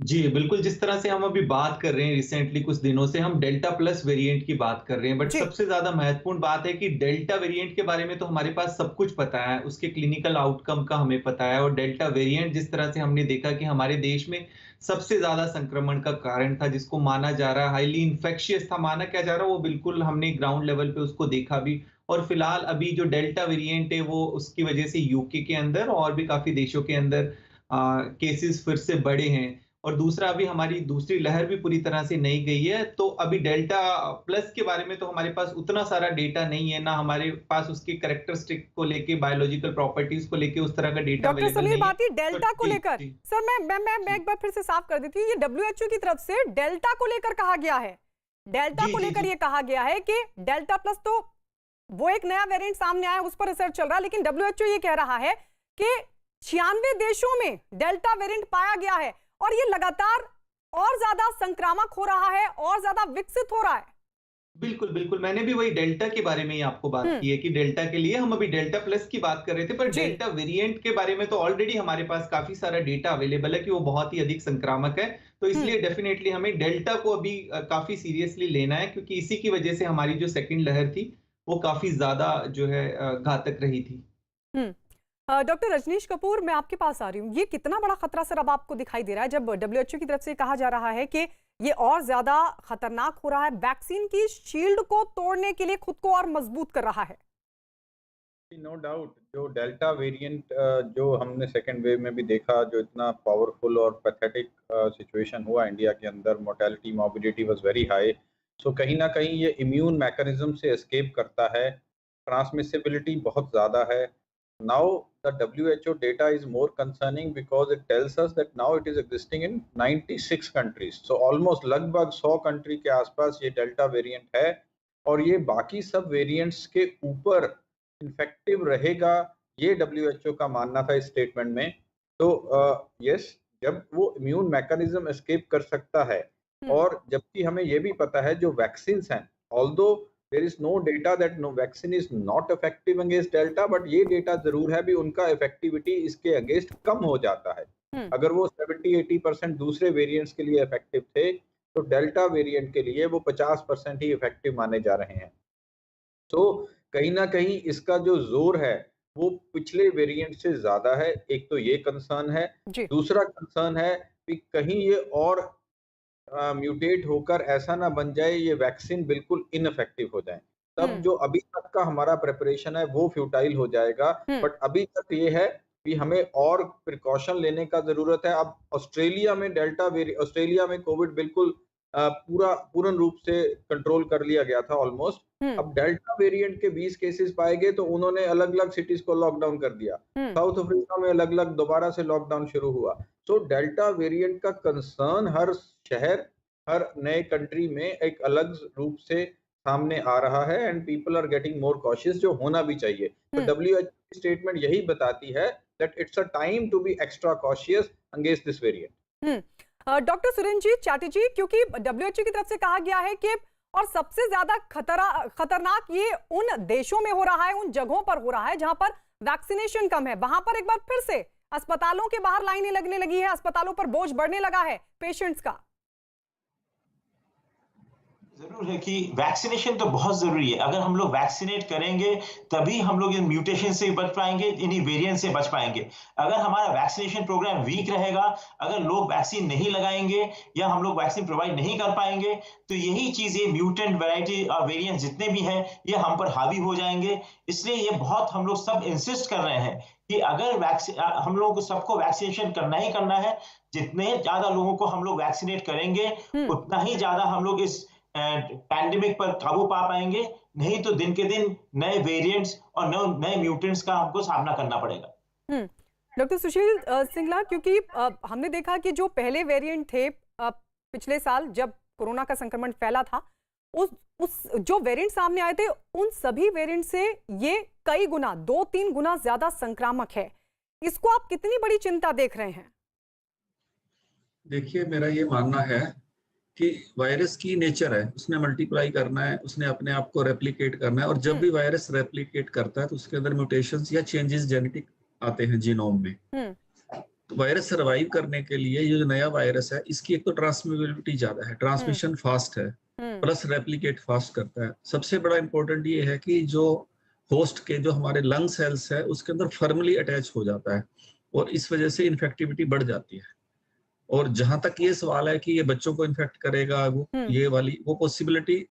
जी, बिल्कुल, जिस तरह से हम अभी बात कर रहे हैं रिसेंटली कुछ दिनों से हम डेल्टा प्लस वेरिएंट की बात कर रहे हैं, बट जी। सबसे ज़्यादा महत्वपूर्ण बात है कि डेल्टा वेरिएंट के बारे में तो हमारे पास सब कुछ पता है, उसके क्लिनिकल आउटकम का हमें पता है और डेल्टा वेरिएंट जिस तरह से हमने देखा कि हमारे देश में सबसे ज़्यादा संक्रमण का कारण था, जिसको माना जा रहा है हाइली इन्फेक्शियस था, माना क्या जा रहा है वो बिल्कुल हमने ग्राउंड लेवल पे उसको देखा भी और फिलहाल अभी जो डेल्टा वेरिएंट है वो उसकी वजह से यूके के अंदर और भी काफ़ी देशों के अंदर केसेज़ फिर से बढ़े हैं। और दूसरा अभी हमारी दूसरी लहर भी पूरी तरह से नहीं गई है, तो अभी डेल्टा प्लस के बारे में तो हमारे पास उतना सारा डेटा नहीं है, ना हमारे पास उसकी कैरेक्टरिस्टिक को लेके, बायोलॉजिकल प्रॉपर्टीज़ को लेके उस तरह का डेटा डॉक्टर अवेलेबल समीर नहीं है। भारती, बट डेल्टा को जी, लेकर, जी, सर मैं जी। एक बार फिर से साफ कर देती हूँ, ये डब्ल्यूएचओ की तरफ से डेल्टा को लेकर कहा गया है। डेल्टा जी, को जी, लेकर जी। ये कहा गया है कि डेल्टा प्लस तो वो एक नया वेरिएंट सामने आया, उस पर रिसर्च चल रहा है, लेकिन डब्ल्यूएचओ ये कह रहा है कि 96 देशों में डेल्टा वेरिएंट पाया गया है और ये लगातार और ज्यादा संक्रामक हो रहा है और ज्यादा विकसित हो रहा है। बिल्कुल, बिल्कुल। मैंने भी वही डेल्टा के बारे में ही आपको बात हम्म। की है कि डेल्टा के लिए हम अभी डेल्टा प्लस की बात कर रहे थे, पर जी। डेल्टा वेरिएंट के बारे में तो ऑलरेडी हमारे पास काफ़ी सारा डेटा अवेलेबल है कि वो बहुत ही अधिक संक्रामक है। तो हम्म। इसलिए डेफ़िनेटली हमें डेल्टा को अभी काफ़ी सीरियसली लेना है क्योंकि इसी की वजह से हमारी जो सेकंड लहर थी, वो काफ़ी ज़्यादा जो है घातक रही थी। हम्म। डॉक्टर रजनीश कपूर, मैं आपके पास आ रही हूँ। ये कितना बड़ा खतरा सर अब आपको दिखाई दे रहा है जब डब्ल्यूएचओ की तरफ से कहा जा रहा है कि ये और ज्यादा खतरनाक हो रहा है, वैक्सीन की शील्ड को तोड़ने के लिए खुद को और मजबूत कर रहा है। नो डाउट जो डेल्टा वेरिएंट जो हमने सेकेंड वेव में भी देखा, जो इतना पावरफुल और पैथेटिक सिचुएशन हुआ इंडिया के अंदर, mortality morbidity was very high. So कहीं ना कहीं ये इम्यून मैकेनिज्म से एस्केप करता है, ट्रांसमिसिबिलिटी बहुत ज़्यादा है। Now the WHO data is more concerning because it tells us that now it is existing in 96 countries. So almost लगभग 100 कंट्री के आसपास ये डेल्टा वेरिएंट है और ये बाकी सब वेरिएंट्स के ऊपर इन्फेक्टिव रहेगा, ये डब्ल्यूएचओ का मानना था इस स्टेटमेंट में। तो यस, जब वो इम्यून मैकेनिज्म एस्केप कर सकता है हम्म। और जबकि हमें ये भी पता है जो वैक्सीन्स हैं, although there is no data that no vaccine is not effective against delta, but ये डेटा जरूर है भी उनका इफेक्टिविटी इसके अगेंस्ट कम हो जाता है। हम्म। अगर वो 70-80% दूसरे वेरिएंट्स के लिए इफेक्टिव थे, तो डेल्टा वेरिएंट के लिए वो 50% ही इफेक्टिव माने जा रहे हैं। तो कहीं न कहीं इसका जो ज़ोर है, वो पिछले वेरिएंट से ज़्यादा है। एक तो ये कंसर्न है, जी। दूसरा कंसर्न है कि कहीं ये और म्यूटेट होकर ऐसा ना बन जाए, ये वैक्सीन बिल्कुल इनइफेक्टिव हो जाए। तब हम्म। जो अभी तक का हमारा प्रिपरेशन है, वो फ्यूटाइल हो जाएगा। हम्म। बट अभी तक ये है कि हमें और प्रिकॉशन लेने का ज़रूरत है। अब ऑस्ट्रेलिया में कोविड बिल्कुल पूर्ण रूप से कंट्रोल कर लिया गया था ऑलमोस्ट। हम्म। अब डेल्टा वेरिएंट के 20 केसेस पाए गए तो उन्होंने अलग-अलग सिटीज़ को लॉकडाउन कर दिया। हम्म। साउथ अफ्रीका में अलग-अलग दोबारा से लॉकडाउन शुरू हुआ। सो डेल्टा वेरिएंट का कंसर्न हर शहर, हर नए कंट्री में एक अलग रूप से सामने आ रहा है and people are getting more cautious, जो होना भी चाहिए। तो हम्म। डब्ल्यूएचओ की स्टेटमेंट यही बताती है that it's a time to be extra cautious against this variant. Doctor Surendrajit Chatterjee, क्योंकि डब्ल्यूएचओ की तरफ से कहा गया है कि और सबसे ज्यादा खतरनाक ये उन देशों में हो रहा है, उन जगहों पर हो रहा है जहां पर वैक्सीनेशन कम है, वहां पर एक बार फिर से अस्पतालों के बाहर लाइनें लगने लगी है, अस्पतालों पर बोझ बढ़ने लगा है पेशेंट्स का। ज़रूर है कि वैक्सीनेशन तो बहुत ज़रूरी है। अगर हम लोग वैक्सीनेट करेंगे, तभी हम लोग इन म्यूटेशन से बच पाएँगे, इन्हीं वेरिएंट से बच पाएँगे। अगर हमारा वैक्सीनेशन प्रोग्राम वीक रहेगा, अगर लोग वैक्सीन नहीं लगाएँगे या हम लोग वैक्सीन प्रोवाइड नहीं कर पाएँगे, तो यही चीज़, ये म्यूटेंट वैरायटी वेरिएंट जितने भी हैं, ये हम पर हावी हो जाएँगे। इसलिए ये बहुत हम लोग सब इंसिस्ट कर रहे हैं कि अगर हम लोगों को सबको वैक्सीनेशन करना ही करना है। जितने ज़्यादा लोगों को हम लोग वैक्सीनेट करेंगे, हम्म। उतना ही ज़्यादा हम लोग इस पैंडेमिक पर काबू पा पाएंगे। नहीं तो दिन के दिन नए वेरिएंट्स और नए म्यूटेंट्स का हमको सामना करना पड़ेगा। हम्म। डॉक्टर सुशील सिंगला, क्योंकि हमने देखा कि जो पहले वेरिएंट थे पिछले साल जब कोरोना का संक्रमण फैला था, उस जो वेरिएंट सामने आए थे, उन सभी वेरिएंट से ये कई गुना, 2-3 गुना ज्यादा संक्रामक है। इसको आप कितनी बड़ी चिंता देख रहे हैं? देखिए, मेरा ये मानना है कि वायरस की नेचर है, उसने मल्टीप्लाई करना है, उसने अपने आप को रेप्लिकेट करना है और जब भी वायरस रेप्लिकेट करता है तो उसके अंदर म्यूटेशंस या चेंजेस जेनेटिक आते हैं जीनोम में। तो वायरस सर्वाइव करने के लिए ये जो नया वायरस है, इसकी एक तो ट्रांसमिसिबिलिटी ज्यादा है, ट्रांसमिशन फास्ट है, प्लस रेप्लिकेट फास्ट करता है। सबसे बड़ा इंपॉर्टेंट ये है कि जो होस्ट के जो हमारे लंग सेल्स है उसके अंदर फर्मली अटैच हो जाता है और इस वजह से इन्फेक्टिविटी बढ़ जाती है। और जहां तक ये सवाल है कि ये बच्चों को इन्फेक्ट करेगा, वो ये वाली वो पॉसिबिलिटी